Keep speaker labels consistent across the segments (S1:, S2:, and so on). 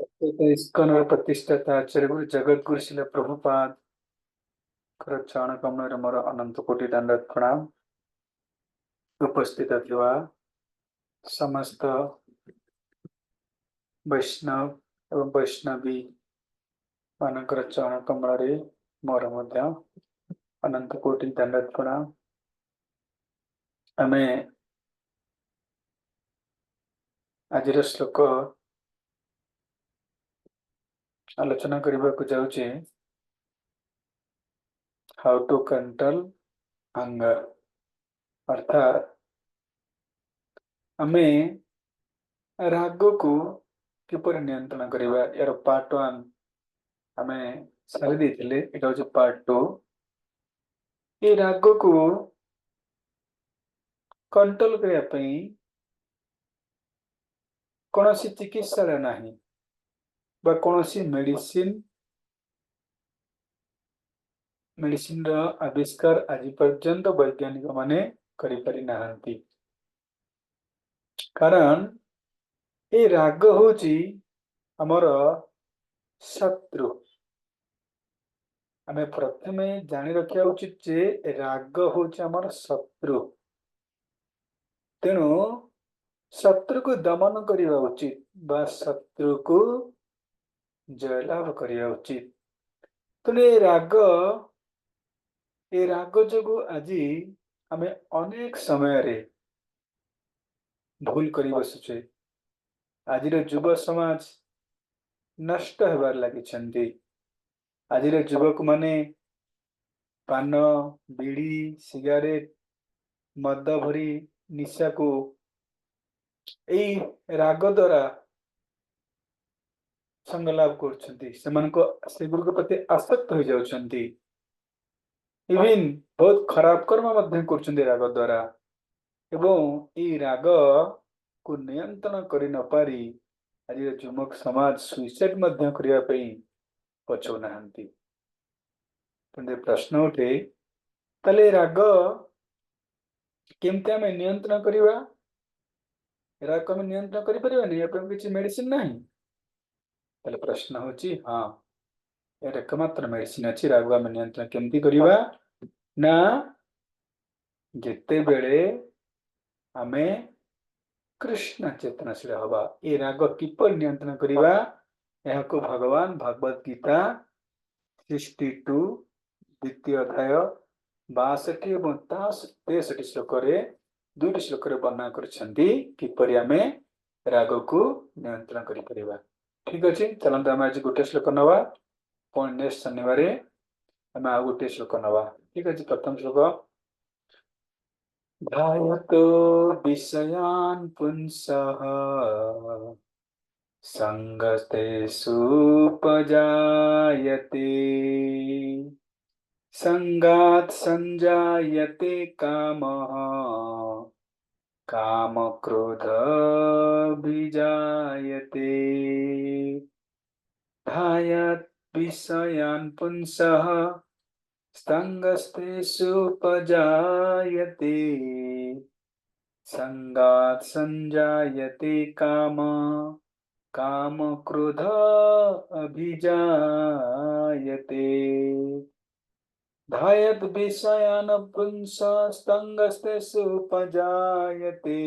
S1: इस्कन प्रतिष्ठाता आचार्य गुरु जगत गुरु शिल प्रभुपाद चरण कमल मोर अनंत कोटि दंडवत प्रणाम। उपस्थित थिवा समस्त वैष्णव एवं वैष्णवी मानकर चरण कमल मोर मध्य अनंत कोटि दंडवत प्रणाम। आमे आज श्लोक आलोचना करने को जाऊे हाउ टू कंट्रोल हंगर अर्थात आमे राग को किपर नियंत्रण करवा यार पार्ट 1 आमे सारी देथिले एटा होचे पार्ट 2। ये राग को कंट्रोल करने पई कौन सी चिकित्सा नहीं बा कौन सी मेडिसिन रो आविष्कार आज पर्यंत वैज्ञानिक माने करि पारि नाहंती। कारण ये राग होची हमर शत्रु। आमे प्रथमे जानि रखिया उचित जे राग होची हमर शत्रु, तेणु शत्रु को दमन करिया उचित बा शत्रु को जयलाभ करिया उचित। तेणु ये राग जो आज आमे अनेक समय रे भूल करी बसुचे। आज युव समाज नष्ट होबार लगी। आज युवक माने पान बीड़ी सिगारेट मद भरी निशा को यही राग द्वारा संगलाभ कर प्रति आसक्त हो जाउछंती। इवन बहुत खराब कर्म कर राग द्वारा एवं ये राग को नियंत्रण कर न पारी आज युवक समाज सुइसाइड करने पछौ नाहंती। प्रश्न उठे ताले राग केमते आमे नियंत्रण करवा? राग आमे नियंत्रण करि परिबानी अपन किछि मेडिसिन नाही? ताले प्रश्न होची हाँ यार एकमात्र मेडिसिन अछि राग आमे नियंत्रण केमती करवा ना जेते बेले आमे कृष्ण चेतनशील हवा। ये राग किपर नियंत्रण करवा यह को भगवान भगवत गीता 62 द्वितीय अध्याय 62 और 63 श्लोक दुईट श्लोक वर्णना करछंती किपरि आमे राग को नियंत्रण करि परिबा। ठीक अछि, चलंत आमे आज गोटे श्लोक नवा पुणी नेक्स्ट शनिवार आमे आ गोटे श्लोक नवा। ठीक अछि, प्रथम श्लोक ध्यायतो विषयान् पुंसः संगस्तेषुपजायते संगात् संजायते कामः कामक्रोध विजायते। ध्यायत् विषयान् पुंसः संगस्तेषुपजायते संगात् संजायते काम क्रोध अभिजायते। ध्यायत् विषयान् पुंसः संगस्तेषुपजायते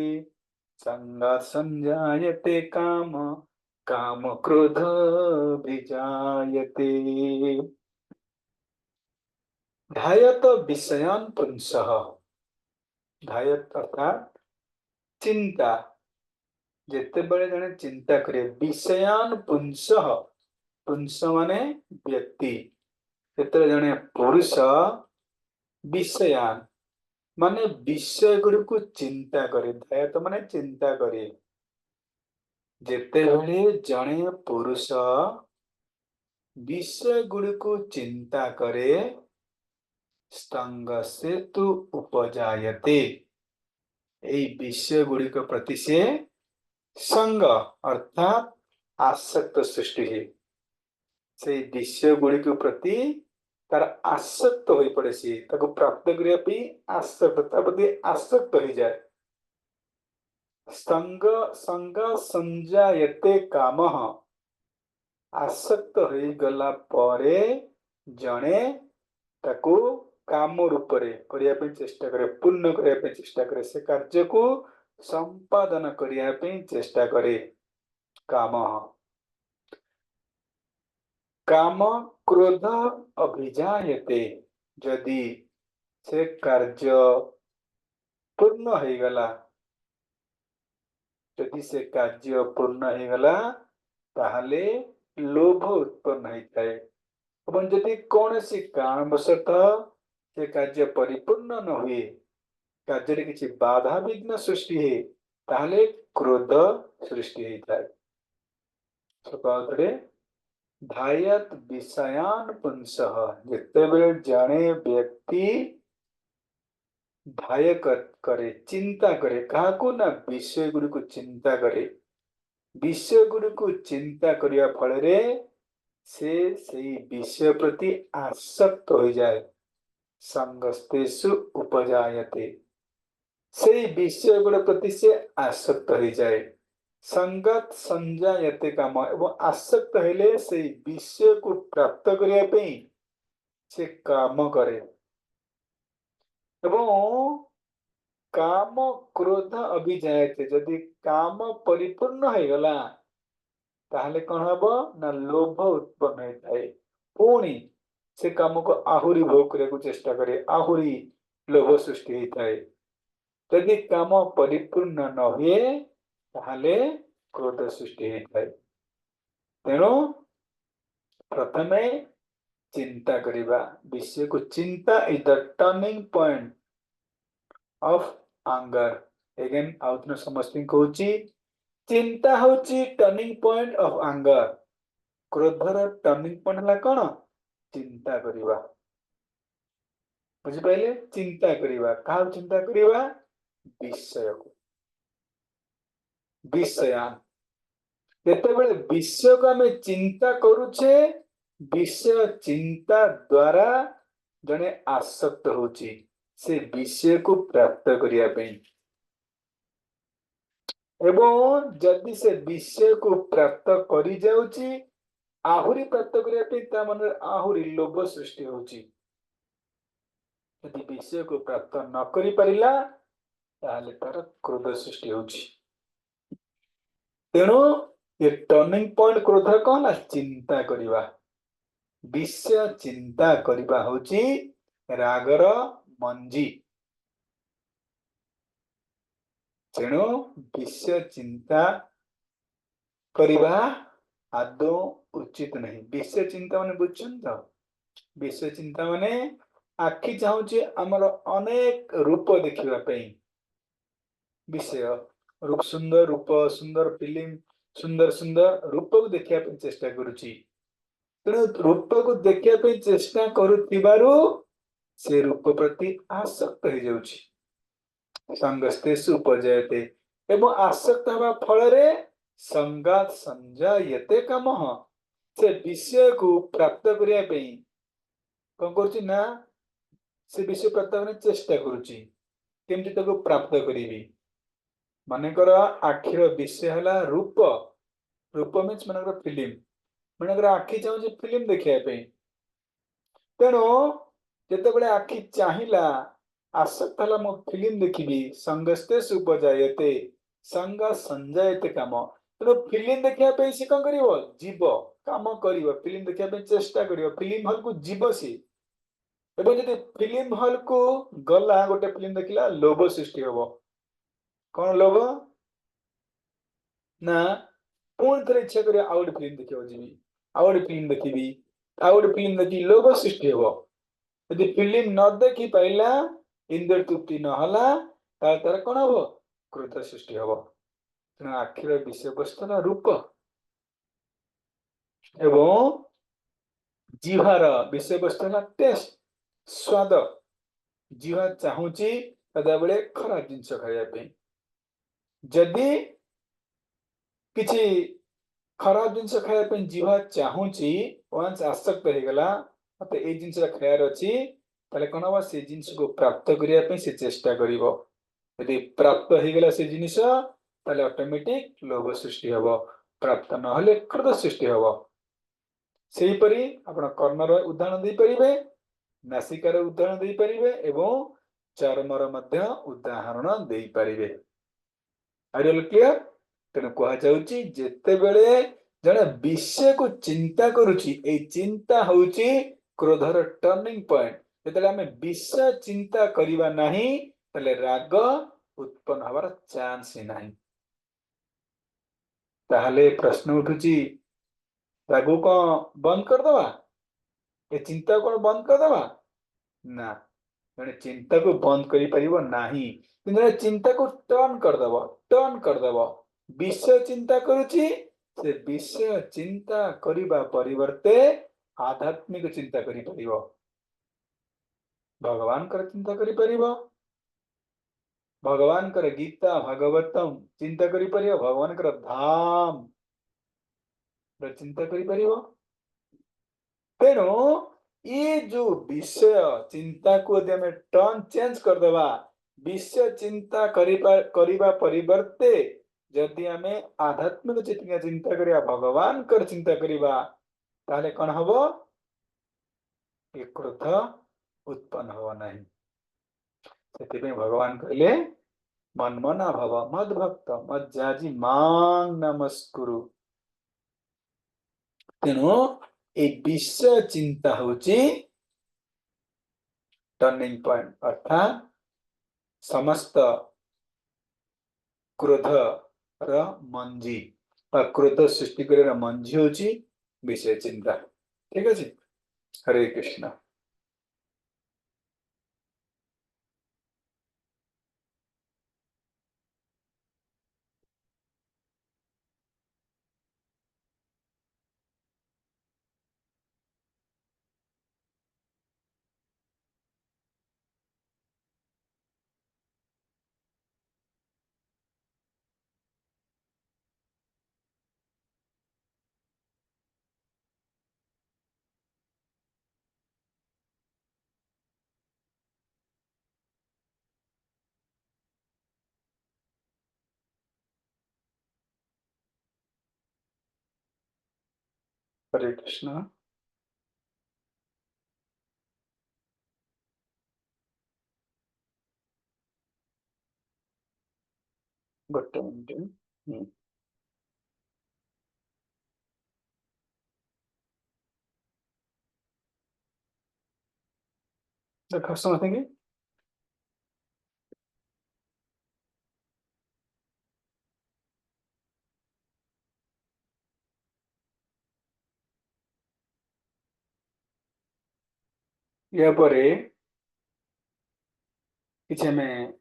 S1: संगात् संजायते काम क्रोध विजायते। ध्यायत विषयान् पुंसः, ध्यायत अर्थात चिंता। जेते बड़े जने चिंता करे विषयान् पुंसः, पुंस माने व्यक्ति, जेते जने पुरुष विषयान् माने विषय गुड़ी को चिंता करे। ध्यायत माने चिंता करे। जेते बड़े जने पुरुष विषय गुड़ी को चिंता करे स्तंग से तु उपजायते, विषय गुड़िक प्रति से संग अर्थात आसक्त सृष्टि है। से विषय गुड़िक प्रति तार आसक्त हो पड़े सी ताको प्राप्त करिया भी आसक्तता प्रति आसक्त हो जाए। संग संग संजायते कामः, आसक्त हो गला परे जणे ताकू काम रूप में चेष्टा करे, पूर्ण करने चेष्टा करे, से कार्य को संपादन करने चेष्टा करे। काम काम क्रोध अभिजायते, जदि से कार्य पूर्ण हो गला, जदि से कार्य पूर्ण हो गला ताहले लोभ उत्पन्न होता है। एवं जदि कौन सी कारणवशतः से कार्य परिपूर्ण न हुए, कार्य किसी बाधा विघ्न सृष्टि है, ताहले क्रोध सृष्टि होता है। धायत विषयान पुंसः, जितेबेले जाने व्यक्ति धाय करे, चिंता करे, कहा को ना विषय गुरु को चिंता करे, विषय गुरु को चिंता करिया फल रे से सही विषय प्रति आसक्त हो जाए, संगस्तेषु उपजायते, से विषय गुण प्रति से आसक्त हो जाए, संगत संजायते काम, एवं आसक्त हेले से विषय को प्राप्त करिया पे से काम करे। एवं काम क्रोध अभिजायते, जदि काम परिपूर्ण हो गला ताहले कौन हबो ना लोभ उत्पन्न होता है, पुणी से काम को आहुरी भोग करने को चेष्टा करे, आहुरी लोभ सृष्टि होता है। यदि काम परिपूर्ण न हुए ताहले क्रोध सृष्टि होता है। तेणु प्रथमे चिंता करिबा, विषय को चिंता is the turning point of आंगर। अगेन आउथन समस्ती कहूची, चिंता होची टर्निंग पॉइंट ऑफ आंगर। क्रोधर टर्निंग पॉइंट हला कौन? चिंता करिबा। बुझी पाइले? चिंता करिबा, कहा चिंता करिबा? विषय को, विषयान। जेतेबेले विषय को आमे चिंता करूछे, विषय चिंता द्वारा जने आसक्त होची से विषय को प्राप्त करिया पे, एवं जदि से विषय को प्राप्त करी जाउची, आहुरी प्राप्त करिया पे ता मन आहुरी लोभ सृष्टि होची। यदि विषय को प्राप्त न करी परिला ताहले तार क्रोध सृष्टि होची। तेणु ये टर्निंग पॉइंट क्रोध कौन? चिंता करिबा। विषय चिंता करिबा होची रागर मंजी। तेणु विषय चिंता करिबा आदौ उचित नहीं। विषय चिंता माने बुझछन तो? विषय चिंता माने आखि चाहूचे हमर अनेक रूप देखिबा पे, विषय रूप सुंदर फिल्म, सुंदर सुंदर रूप को देखिया पे चेष्टा करूची। तेणु रूप को देखिया पे चेष्टा करुथिबारु से रूप प्रति आसक्त हो जाउची, संगस्तेषु उपजायते, एवं आसक्त हवा फल रे संगात संजायते कामः, से विषय को प्राप्त करिया पे कौन करुची ना से विषय प्राप्त करने चेष्टा करुची, केमति ताको प्राप्त करिवि। मानेकर आखिर विषय हला रूप, रूप मीन्स मानेकर फिल्म, मानेकर आखि चाहूची फिल्म देखिया पे। तेणु जेतेबेले आखि चाहिला आसक्त हला मो फिल्म देखिबी, संगस्तेषु उपजायते, संग संजायते काम। तेणु फिल्म देखिया पे से कौन करिवो? जीव काम करिवो, फिल्म देखिया पे चेष्टा करिवो, फिल्म हॉल को जीव सी। एवं जदि फिल्म हॉल को गला गोटे फिल्म देखिला लोभ सृष्टि होबो। कौन लोभ? ना पुणी थे इच्छा कर आउ गोटे फिल्म देखियो जीवी, आउ गोटे फिल्म देखिबी, आउ गोटे फिल्म देखि लोभ सृष्टि होबो। यदि फिल्म न देखि पाइला, इंद्रिय तृप्ति न हला, तार कौन हबो? क्रोध सृष्टि हबो। तेणु आखिर विषय वस्तु ना रूप, एवं जीवार विषय वस्तु ना टेस्ट, स्वाद। जीवा चाहूची सदाबेले खराब जिनस खाइया पे, जदि किछि खराब जिनस खाइया पे जीवा चाहूची, वंस आसक्त हो गला मते ए जिनस खाइयार अछि, ताले कोन हबो? से जिनस को प्राप्त करिया पे से चेष्टा करिवो। यदि प्राप्त हो गला से जिनस ताले ऑटोमेटिक लोभ सृष्टि हबो, प्राप्त न हले क्रोध सृष्टि हबो। सेहीपरि आपण कर्णर उदाहरण दे परिबे, नासिकार उदाहरण दे परिबे एवं चर्मर मध्य उदाहरण दे परिबे। Are you clear? तेणु कह जाउची जेते बेले जणे विषय को चिंता करूची, ए चिंता होउची क्रोधर टर्निंग पॉइंट। जेतेले आमे विषय चिंता करिबा नाही तले राग उत्पन्न हवार चांस ही नाही। ताहले प्रश्न उठुची राग को बंद कर दवा, ए चिंता को बंद कर दवा ना, जणे चिंता को बंद करि परिबो नाही, किंतु चिंता को टर्न कर दबो। विषय चिंता करूची, से विषय चिंता करिबा परिवर्ते आध्यात्मिक चिंता करि परिबो, भगवान कर चिंता करि परिबो, भगवान कर गीता भागवतम चिंता करि परिबो, भगवान कर धाम र चिंता करि परिबो। तेणु ये जो विषय चिंता को यदि हमें टर्न चेंज कर दवा, विषय चिंता करिबा परिवर्ते जदि हमें आध्यात्मिक चिंता करिया, भगवान कर चिंता करिबा, ताले कौन हबो? ये क्रोध उत्पन्न हबो नहीं। सेति भगवान कहले मन्मना भव मद भक्त मज्जाजी मांग नमस्कुरु। तेणु ए विषय चिंता होची टर्निंग पॉइंट, अर्थात समस्त क्रोध र मंजी, क्रोध सृष्टि कर मंजी होची विषय चिंता। ठीक है, हरे कृष्ण। हरे कृष्ण। गोटे मिनट। देखो समझेंगे या परे किसी में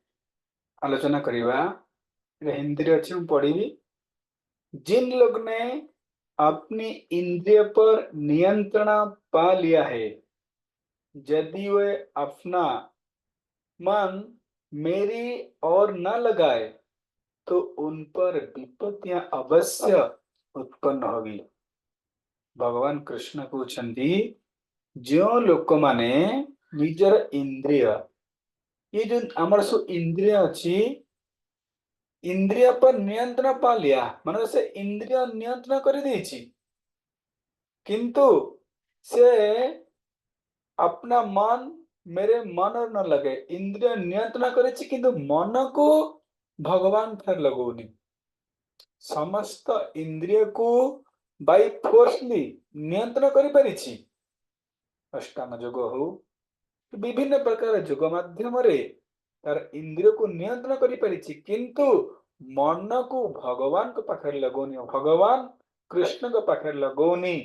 S1: आलोचना करिवा, हिंदी रे अच्छी मैं पढ़ी। जिन लोग ने अपनी इंद्रिय पर नियंत्रण पा लिया है, यदि वे अपना मन मेरी ओर न लगाए तो उन पर विपत्तियां अवश्य उत्पन्न होगी। भगवान कृष्ण कहते जो लोक माने निजर इंद्रिय, ये जो आमर सब इंद्रिय अच्छी, इंद्रिय पर नियंत्रण पा लिया माने से इंद्रिय नियंत्रण कर देछि, किंतु से अपना मन मेरे मन और न लगे, इंद्रिय नियंत्रण करेछि किंतु मन को भगवान फेर लगौनी। समस्त इंद्रिय को बाय फोर्सली नियंत्रण करि परिछि। अष्टांग योग हो विभिन्न प्रकार योग माध्यम रे तार इंद्रिय को नियंत्रण करि परिछि, किंतु मन को भगवान को पाखरे लगौनी, भगवान कृष्ण को पाखरे लगौनी।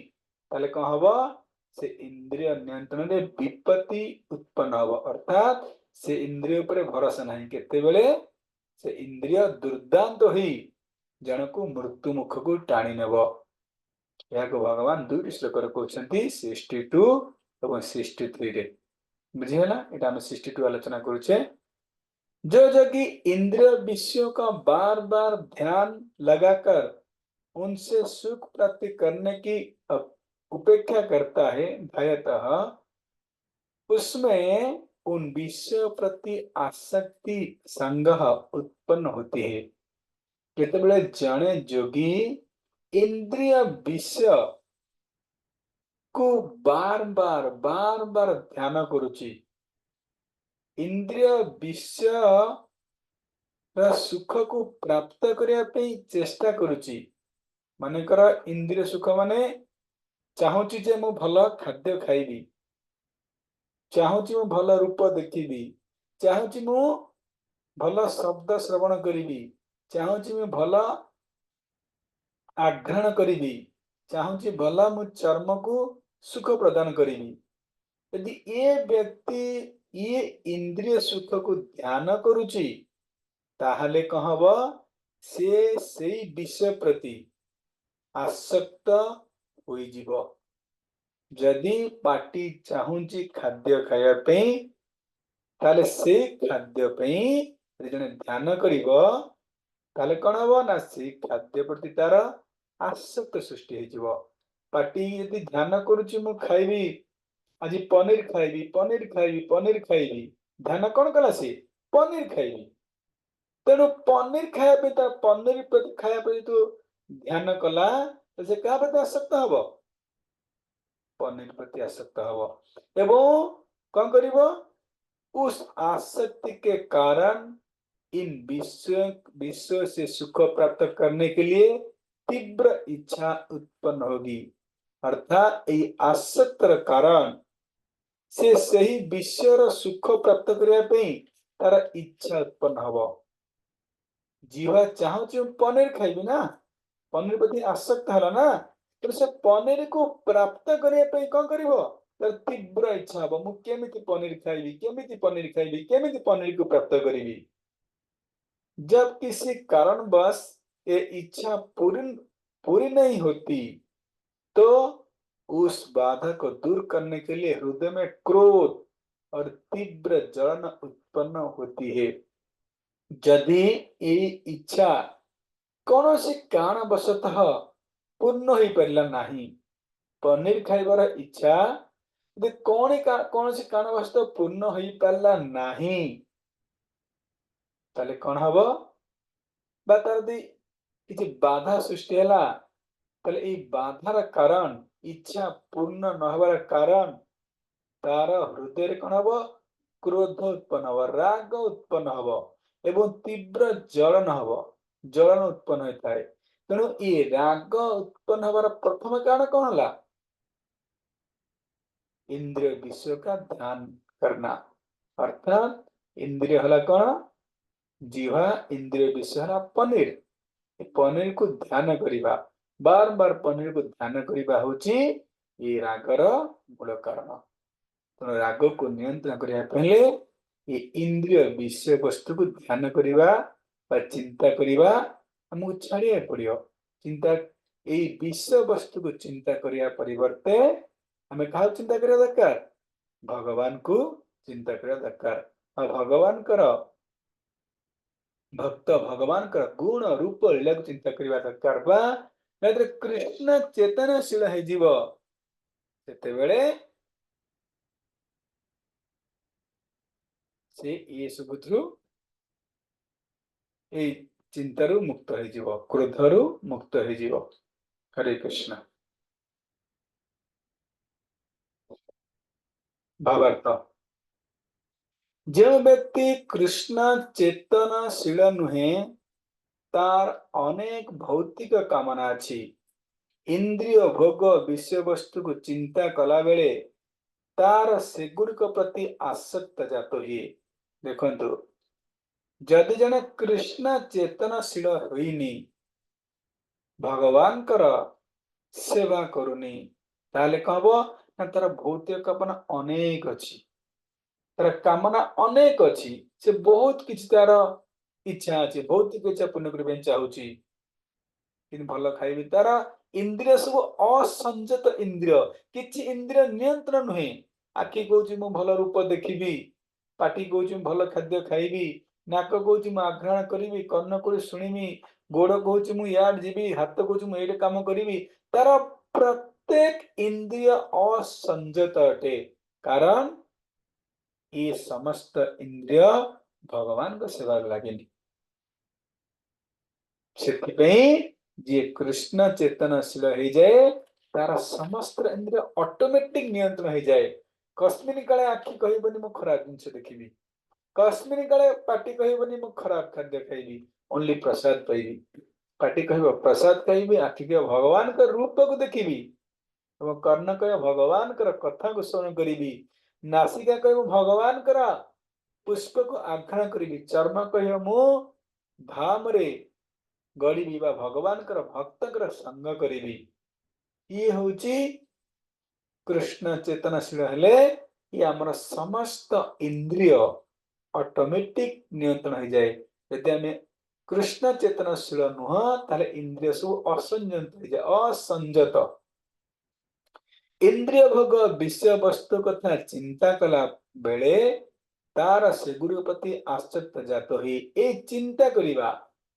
S1: ताले कौन हबो? से इंद्रिय नियंत्रण रे विपत्ति उत्पन्न हबो, अर्थात से इंद्रिय पर भरोसा नहीं। केते बेले से इंद्रिय दुर्दांत होई जन को मृत्यु मुख को टाणी नेब। यह को भगवान दुईटी श्लोक कहते 62 और 63 रे। बुझीगला? एटा हम 62 आलोचना करूचे। जो जगी इंद्रिय विषयों का बार बार ध्यान लगाकर उनसे सुख प्राप्ति करने की उपेक्षा करता है, भयतः उसमें उन विषयों प्रति आसक्ति संग्रह उत्पन्न होती है। केतेबेले जने जोगी इंद्रिय विषय को बार बार ध्यान करुची इंद्रिय विषय सुख को प्राप्त करने पे चेष्टा करुची मानेकर इंद्रिय सुख माने चाहूची जे मु भल खाद्य खाइबी चाहूची मु भल रूप देखिबी चाहूची मु भल शब्द श्रवण करिबी चाहूची मु भल आघ्राण करिबी चाहूची भल मु चर्म को सुख प्रदान करिबी यदि ये व्यक्ति ये इंद्रिय सुख को ध्यान करुची ताहले कहब से विषय प्रति आसक्त होई जीवो जदि पार्टी चाहूची खाद्य खाया पे ताले से खाद्य पे जने ध्यान करिवो ताले कोन हबो ना से खाद्य प्रति तार आसक्त सृष्टि होई जीवो पार्टी यदि ध्यान करूची मु खाइबी आज पनीर खाइबी ध्यान कौन कला से पनीर खाइबी तेणु पनीर खाया पे पनीर प्रति खाया पे तो ध्यान कला तो से क्या प्रति आसक्त हबो पनीर प्रति आसक्त हबो एवं कौन करिवो उस आसक्ति के कारण इन विश्व से सुख प्राप्त करने के लिए तीव्र इच्छा उत्पन्न होगी अर्थात ये आसक्त कारण से सही विश्वर सुख प्राप्त करने पे तार इच्छा उत्पन्न हबो जीवा चाहूची पनीर खाइबी ना पनीर प्रति आसक्त हला ना तो से पनीर को प्राप्त करने पे कौन करिवो तर तीव्र इच्छा हबो मु केमिति पनीर पनीर को प्राप्त करिबी जब किसी कारणवश ये इच्छा पूरी नहीं होती तो उस बाधा को दूर करने के लिए हृदय में क्रोध और तीव्र जलन उत्पन्न होती है यदि ये इच्छा कौन सी कारणवशतः पूर्ण हो पारा नहीं पनीर खाइबार इच्छा यदि कौन सी कारणवशतः पूर्ण हो पारा नहीं ताले कौन हबो बा तार दी किछि बाधा सृष्टि हैला ताले ए बाधार कारण इच्छा पूर्ण न हबार कारण तार हृदय रे कौन हबो क्रोध उत्पन्न हबो राग उत्पन्न हबो एवं तीव्र जलन उत्पन्न होता है तेणु ये राग उत्पन्न हबार प्रथम कारण कौन हला इंद्रिय विषय का ध्यान करना अर्थात इंद्रिय हला कौन जीवा इंद्रिय विषय हला पनीर पनीर को ध्यान करिबा बार बार पनीर को ध्यान करिबा होची ये रागर मूल कारण तो राग को नियंत्रण करिया पहले ये इंद्रिय विषय वस्तु को ध्यान करिबा चिंता करिबा हमको छाड़िया पड़ियो चिंता ये विषय वस्तु को चिंता करिया परिवर्ते हमें कहा चिंता करिया दरकार भगवान को चिंता करिया दरकार और भगवान करो भक्त भगवान का गुण रूप लीला को चिंता करिया दरकार बा नहीं कृष्ण चेतनशील है जीव सेते बेले से ये सुबुद्धु ए चिंतारु मुक्त हो जीव क्रोधरु मुक्त हो जीव हरे कृष्ण भावार्थ जो व्यक्ति कृष्ण चेतनशील नुहे तार अनेक भौतिक कामना अछि इंद्रिय भोग विषय वस्तु को चिंता कला बेले तार सेगुड़िक प्रति आसक्त जात हुए देखंतु जदि जने कृष्ण चेतनशील होइनी भगवान कर सेवा करुनी ताले कहबो ना तार भौतिक कामना अनेक अछि तार कामना अनेक अछि से बहुत किछ तार इच्छा अछि भौतिक इच्छा पूर्ण करबे चाहूची किन भल खाइबी तार इंद्रिय सब असंजत इंद्रिय किछि इंद्रिय नियंत्रण नुहे आखि कहूची मु भल रूप देखिबी पाटी कहूची मु भल खाद्य खाइबी नाक कहूची मु आघ्राण करिबी कर्ण को सुनिबी गोड़ कहूची मु याड जीबी हाथ कहूची मु एडे काम करिबी तार प्रत्येक इंद्रिय असंजत अटे कारण ये समस्त इंद्रिय भगवान को सेवा लागेनी से कृष्ण चेतनशील हो जाए तार समस्त इंद्रिय ऑटोमेटिक नियंत्रण हो जाए। कस्मिन काले आखि कहबनी मु खराब जिनिस देखिबी, कस्मिन काले पाटी कहबनी मु खराब खाद्य खाइबी, ओनली प्रसाद पाइबी। पाटी कहब प्रसाद खाइबी, आखि कह भगवान का रूप को देखिबी, एवं कर्ण कह भगवान कर कथा को श्रवण करिबी, नासिका कह भगवान कर पुष्प को आघ्राण करिबी, चर्म कह मु धाम रे गड़िबी बा भगवान कर भक्त कर संग करिबी। ये होची कृष्ण चेतनशील हेले ये आमर समस्त इंद्रिय ऑटोमेटिक नियंत्रण हो जाए। यदि आम कृष्ण चेतनशील नुह ताले इंद्रिय सब असंयत हो जाए, असंयत। इंद्रिय भोग विषय वस्तु कथा चिंता कला बेले तार सेगुड़ी प्रति आश्चर्य जात ही ए चिंता करिबा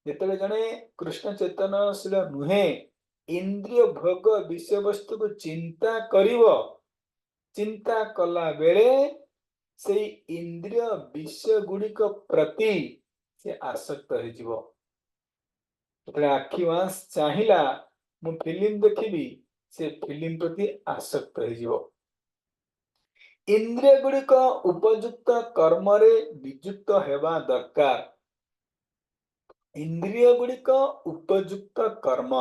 S1: जेतेबे जने कृष्ण चेतनशील नुहे इंद्रिय भोग विषय वस्तु को चिंता करिवो, चिंता कला बेले से इंद्रिय विषय गुड़िक प्रति से आसक्त हो जिवो। आखि वास चाहिला मु फिल्म देखिबी, से फिल्म प्रति आसक्त हो जिवो। इंद्रिय गुड़िक उपयुक्त कर्म रे नियुक्त हेबा दरकार। इंद्रिय गुड़िक उपयुक्त कर्म,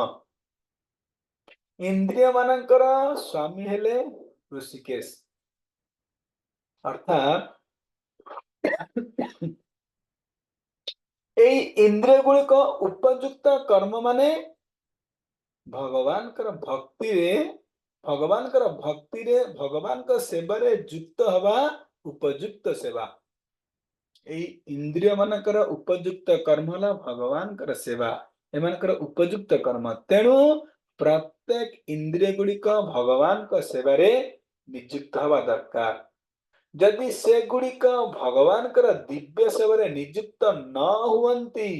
S1: इंद्रिय मानकर स्वामी हेले ऋषिकेश, अर्थात इंद्रिय गुड़िक उपयुक्त कर्म माने भगवान कर भक्ति रे, भगवान कर भक्ति रे भगवान का सेवा रे युक्त हवा उपयुक्त सेवा। इंद्रिय मानकर उपयुक्त कर्म हला भगवान कर सेवा, एमानकर उपयुक्त कर्म। तेणु प्रत्येक इंद्रिय गुड़िक भगवान का सेवा रे नियुक्त हवा दरकार। यदि से गुड़िक भगवान कर दिव्य सेवा रे नियुक्त न हुवंती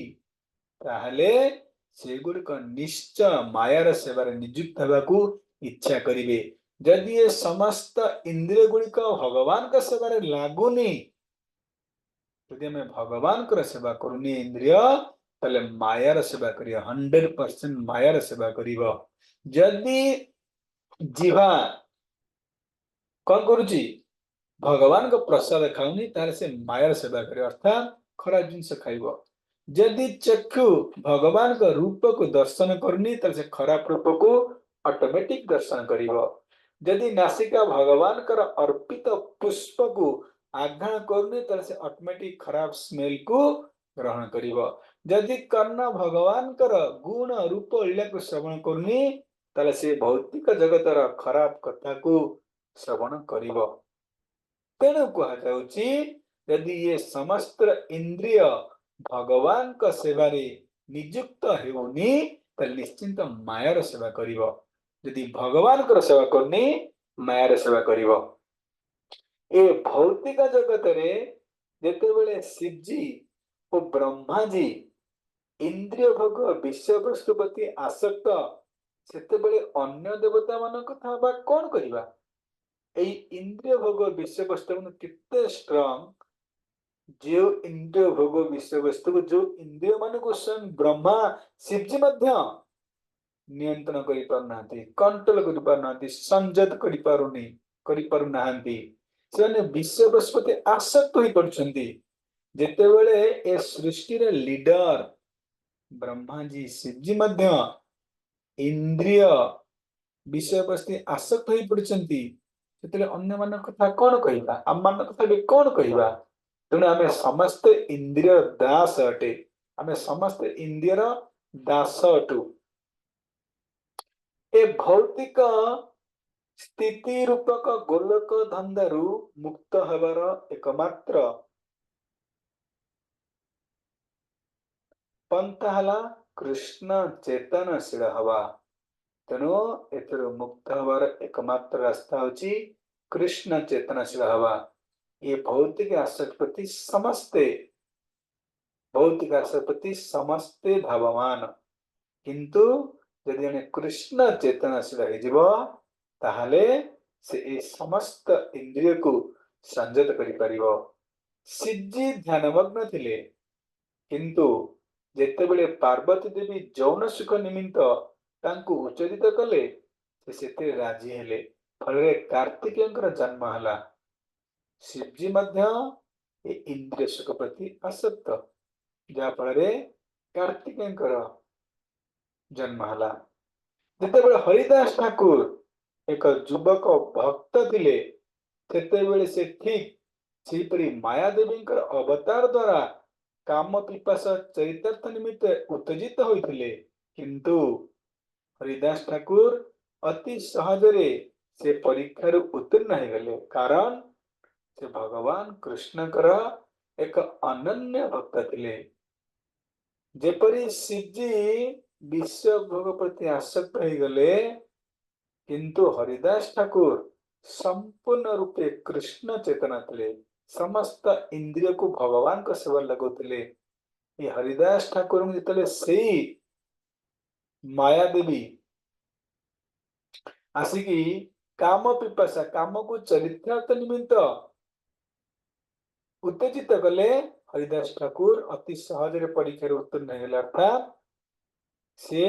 S1: ताहले से गुड़िक निश्चय मायार सेवा रे नियुक्त हेबाकू इच्छा करिवे। यदि ये समस्त इंद्रिय गुड़िक भगवान का सेवा रे लागुनी, यदि हमें भगवान कर सेवा करूनी इंद्रिय ताले मायार सेवा करियो, 100% मायार सेवा करिवो। यदि जीवा कौन करुची भगवान को प्रसाद खाऊनी ताले से मायार सेवा करियो, अर्थात खराब जिनिस खाइबो। यदि चक्षु भगवान का रूप को दर्शन करनी ताले से खराब रूप को ऑटोमेटिक दर्शन करिवो। यदि नासिका भगवान कर अर्पित पुष्प को आघ्राण करनी ताले से ऑटोमेटिक खराब स्मेल को ग्रहण करिवो। यदि कर्ण भगवान कर गुण रूप लीला को श्रवण करनी ताले से भौतिक जगतर खराब कथा को श्रवण करिवो। तेणु कहा जाउची यदि ये समस्त इंद्रिय भगवान का सेवा रे नियुक्त हेउनी ताले निश्चिंत मायार सेवा करिवो। यदि भगवान कर सेवा करनी मायार सेवा करिवो। ए भौतिक जगत रे जेतेबेले शिवजी और ब्रह्मा जी इंद्रिय भोग विषय वस्तु प्रति आसक्त सेतेबेले अन्य देवता मान कथा बा कौन करिबा। इंद्रिय भोग विषय वस्तु कितने स्ट्रांग, जो इंद्रिय भोग विषय वस्तु को जो इंद्रिय मान को स्वयं ब्रह्मा शिवजी मध्य नियंत्रण करि पारनांती, कंट्रोल करि पारनांती, संयत करि पारुनांती, से विषय वस्तु प्रति आसक्त होई पड़छंती। जेतेबेले ए सृष्टि रे लीडर ब्रह्मा जी शिवजी मध्य इंद्रिय विषय वस्तु आसक्त होई पड़छंती, सेतेले अन्य मान कथा कौन कहिबा, आम मान कथा भी कौन कहिबा। तेणु आमे समस्त इंद्रिय दास अटे, आमे समस्त इंद्रियर दास अटु। ए भौतिक स्थिति रूपक गोलक धंदारू मुक्त हबार एकमात्र पंथा हला कृष्ण चेतनशील हवा। तेणु एथर मुक्त हबार एकमात्र रास्ता होची कृष्ण चेतनशील हवा। ये भौतिक आसक्ति प्रति समस्ते, भौतिक आसक्ति प्रति समस्ते भावमान, किंतु यदि जने कृष्ण चेतनशील हो जिवो ताहले से ए समस्त इंद्रिय को संयत करि परिबो। शिवजी ध्यानमग्न थिले, किंतु जेतेबेले पार्वती देवी जौन सुख निमित्त तांको उच्चरित कले से सेते राजी हेले फल कार्तिकेय जन्म है शिवजी मध्य ए इंद्रिय सुख प्रति आसक्त जहा फल कार्तिकेय जन्म है जिते हरिदास ठाकुर एक युवक भक्त थिले सेतेबेले से ठीक सेपरी मायादेवी अवतार द्वारा काम पिपासा चरितार्थ निमित्त उत्तेजित होइथिले किंतु हरिदास ठाकुर अति सहजरे से परीक्षार उत्तीर्ण हो गले कारण से भगवान कृष्णकर एक अनन्य भक्त थिले जेपरी शिवजी विश्व भोग प्रति आसक्त हो गले किंतु हरिदास ठाकुर संपूर्ण रूपे कृष्ण चेतना थे समस्त इंद्रिय को भगवान को सेवा लगुले ये हरिदास ठाकुर जिते से माया देवी आसिकी काम पिपासा काम को चरितार्थ निमित्त उत्तेजित कले हरिदास ठाकुर अति सहज परीक्षा उत्तीर्ण हो अर्थात से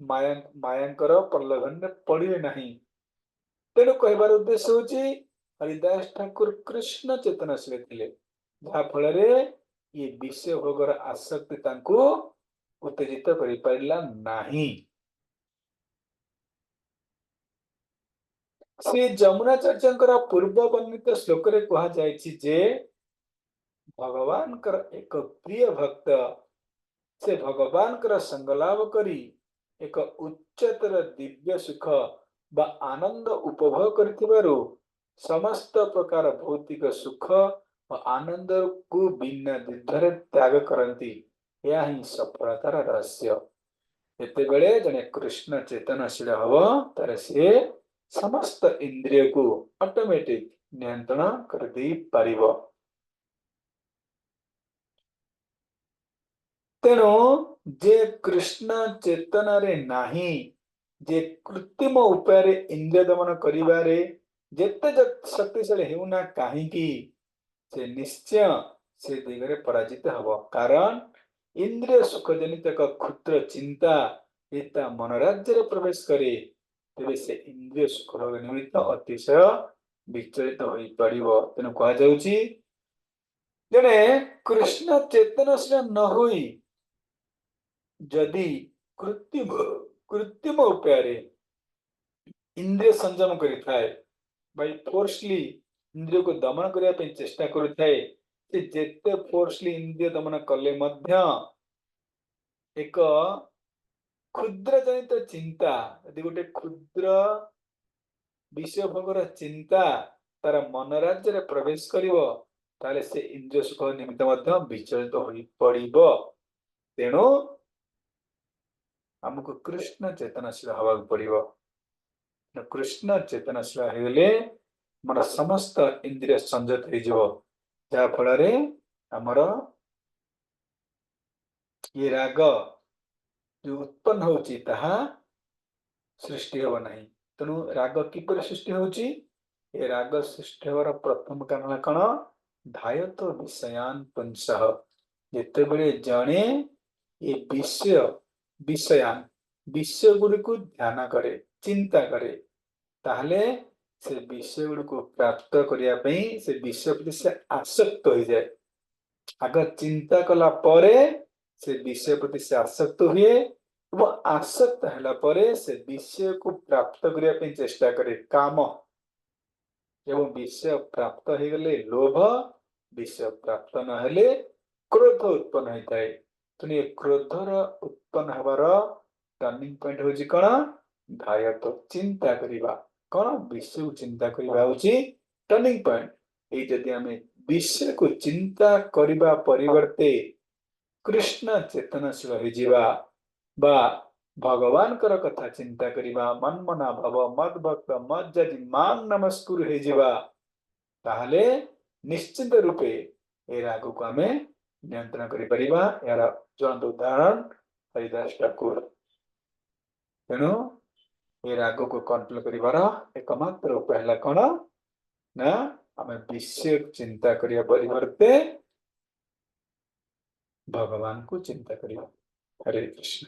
S1: मायांकर प्रलोभन पड़े नहीं तेणु कहबार उद्देश्य होची हरिदास ठाकुर कृष्ण चेतनशील थे जहा फल ये विषय भोगर आसक्ति तांको उत्तेजित कर पारिला नहीं श्री जमुनाचार्य पूर्व वर्णित श्लोक रे कहा जायछि जे भगवान कर एक प्रिय भक्त से भगवान कर संगलाभ करी एक उच्चतर दिव्य सुख बा आनंद उपभोग करथिबारु समस्त प्रकार भौतिक सुख और आनंद को बिना द्विधारे त्याग करती यह ही सफलतार रहस्य जेतेबेले जने कृष्ण चेतनशील हव तार से समस्त इंद्रिय को ऑटोमेटिक नियंत्रण कर दे पारिबो तेणु जे कृष्ण चेतन रे नाही जे कृत्रिम उपाय इंद्रिय दमन करिबारे जेते शक्तिशाली होना कहीं से निश्चय से दिगरे पराजित हब कारण इंद्रिय सुख जनित एक क्षुद्र चिंता एता मन राज्य प्रवेश करे तेरे से इंद्रिय सुख निमित्त अतिशय विचलित हो पड़िबो तेणु कहा जाउची जने कृष्ण चेतनशील न होई जदि कृत्रिम कृत्रिम उपाय इंद्रिय संयम करिथाय बाय फोर्सली इंद्रिय को दमन करने पे चेष्टा करुथाए से जेते फोर्सली इंद्रिय दमन कले मध्य एक क्षुद्र जनित चिंता यदि गोटे क्षुद्र विषय भोगर चिंता तार मन राज्य रे प्रवेश करिवो ताले से इंद्रिय सुख निमित्त मध्य विचलित होई पड़िबो तेणु हमको कृष्ण चेतनशील हवाक पड़िबो कृष्ण चेतनशील हेले मन समस्त इंद्रिय संयत हो जहा फल आमर ये राग जो उत्पन्न होची ताहा सृष्टि होब नहीं तेणु राग किपर सृष्टि होची ये राग सृष्टि होवार प्रथम कारण कण धायत विषयान पुंसः जेतेबेले जणे ये विषय विषयान विषय गुडी को ध्यान करे चिंता करे ताहले से विषय गुडी को प्राप्त करिया पई से विषय प्रति से आसक्त हो जाए आग चिंता कला परे से विषय प्रति से आसक्त हुए और आसक्त हला परे से विषय को प्राप्त करिया पई चेष्टा करे काम एवं विषय प्राप्त हो गले लोभ विषय प्राप्त न हेले क्रोध उत्पन्न होता है तो ये क्रोधर उत्पन्न हबार टर्निंग पॉइंट होची कोन धायत चिंता करिबा कोन विषय को चिंता करिबा होची टर्निंग पॉइंट ए जदि हमें विषय को चिंता करिबा परिवर्ते कृष्ण चेतनशील हो जिबा बा भगवान कर कथा चिंता करिबा मन मना भव मद भक्त मद जदि मान नमस्कुर हो जिबा ताहले निश्चित रूपे ए राग को हमें नियंत्रण करि परिबा यार ज्वलंत उदाहरण हरिदास ठाकुर तेणु ये राग को कंट्रोल करिबार एकमात्र उपाय है कौन ना आम विषय चिंता करिया परिवर्ते भगवान को चिंता करिया हरे कृष्ण।